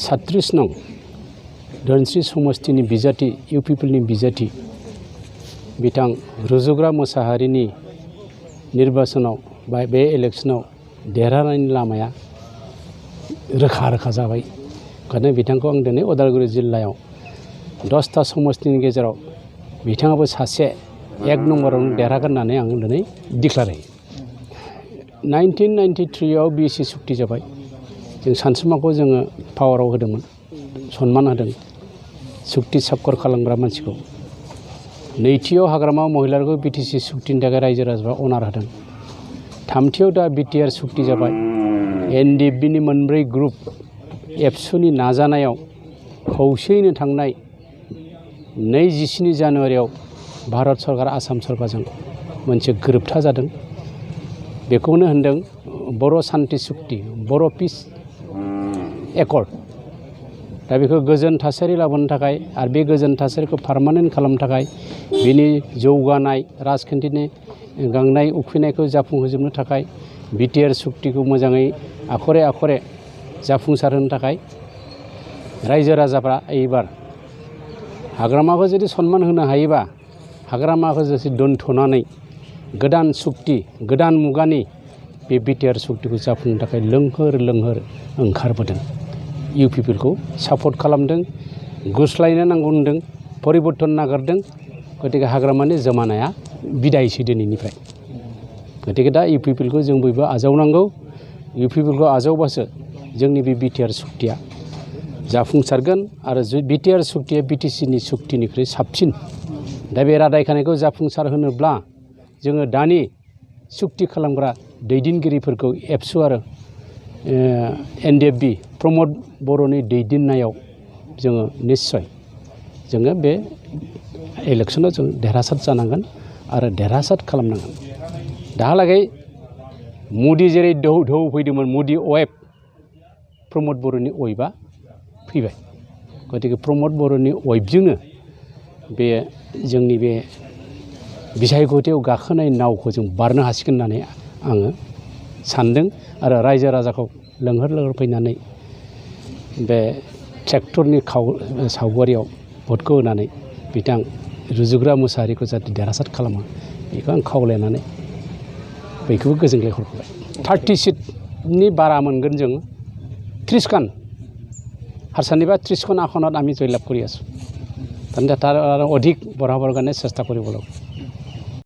36 नं धोनस्री समष्टिनि बिजाथि इउपिपिएलनि बिजाथि बिथां रुजुग्रा मोसाहारिनि निर्बाचनाव बे इलेक्शनाव देरहानायनि लामाया रोखा रोखा जाबाय। ओंखायनो बिथांखौ आं दिनै उदालगुरि जिल्लायाव 10टा समष्टिनि गेजेराव बिथाङाबो सासे 1 नम्बरावनो देरहागोन होननानै आं दिनै डिक्लेयार होयो। 1993 आव बिएसि सुक्ति जाबाय। जों सानसुमाखौ जोङो पावाराव होदोंमोन, सन्मान होदों सुक्ति साक्कर खालामग्रा मानसिखौ। नैथियाव हाग्रामा महिलारखौ बिटिसि सुक्तिनि थाखाय रायजो राजाफ्रा अनार होदों। थामथियाव दा बिटिआर सुक्ति जाबाय। एनडिएफबिनि मोनब्रै ग्रुप एबसुनि नाजानायाव खौसेयैनो थांनाय 27 जानुवारियाव भारत सरकार आसाम सरकारजों मोनसे गोरोबथा जादों। बेखौनो होनदों बर' सान्ति सुक्ति, बर' पिस एकर्ड। दा बेखौ गोजोन थासारि लाबोनो थाखाय आरो बे गोजोन थासारिखौ पारमानेन्ट खालामनो थाखाय बिनि जौगानाय राजखान्थिनि गांनाय उखैनायखौ जाफुंहोजोबनो थाखाय बिटिआर सुक्तिखौ मोजाङै आखरे आखरे जाफुंसार होनो थाखाय रायजो राजाफ्रा एबार हाग्रामाखौ जुदि सन्मान होनो हायोबा हाग्रामाखौ जुदि दोनथ'नानै गोदान सुक्ति गोदान मुगानि बे बिटिआर सुक्तिखौ जाफुंनो थाखाय लोंहोर लोंहोर ओंखारबोदों। इउपिपिएलखौ सापर्ट खालामदों, गुस्लायनो नांगौ होनदों, परिबर्तन नागारदों। गतिके हाग्रामानि जमानाया बिदायसै दिनैनिफ्राय। गतिके दा इउपिपिएलखौ जों बयबो आजावनांगौ। इउपिपिएलखौ आजावबासो जोंनि बे बिटिआर सुक्तिया जाफुंसारगोन आरो बिटिआर सुक्तिया बिटिसिनि सुक्तिनिख्रुइ साबसिन। दा बे रादाय खानायखौ जाफुंसार होनोब्ला जोङो दानि सुक्ति खालामग्रा दैदेनगिरिफोरखौ एबसु आरो एनडिएफबि प्रमद बर'नि दैदेननायाव जोङो निस्सय जोङो बे इलेक्शनाव जों देरहासार जानांगोन आरो देरहासार खालामनांगोन। दाहालागै मदि जेरै ढौ ढौ फैदोंमोन, मदि वेब प्रमद बर'नि वेबआ फैबाय। गतिके प्रमद बर'नि वेबजोंनो बे जोंनि बे बिसायख'थियाव गाखोनाय नावखौ जों बारनो हासिगोन होननानै आङो सानदों आरो रायजो राजाखौ लोंहोर लोंहोर फैनानै बे ट्रेक्टरनि सावगारियाव भटखौ होनानै बिथां रुजुग्रा मोसाहारिखौ जाहाथे देरहासार खालामो बेखौ आं खावलायनानै बयखौबो गोजोनग्लाय हरबाय। 30 सिटनि बारा मोनगोन जों 30খান हारसानिबा 30খন আসনত আমি জয়লাভ কৰি আছোঁ। তাৰ অধিক বঢ়াবৰ কাৰণে চেষ্টা কৰিব লাগিব।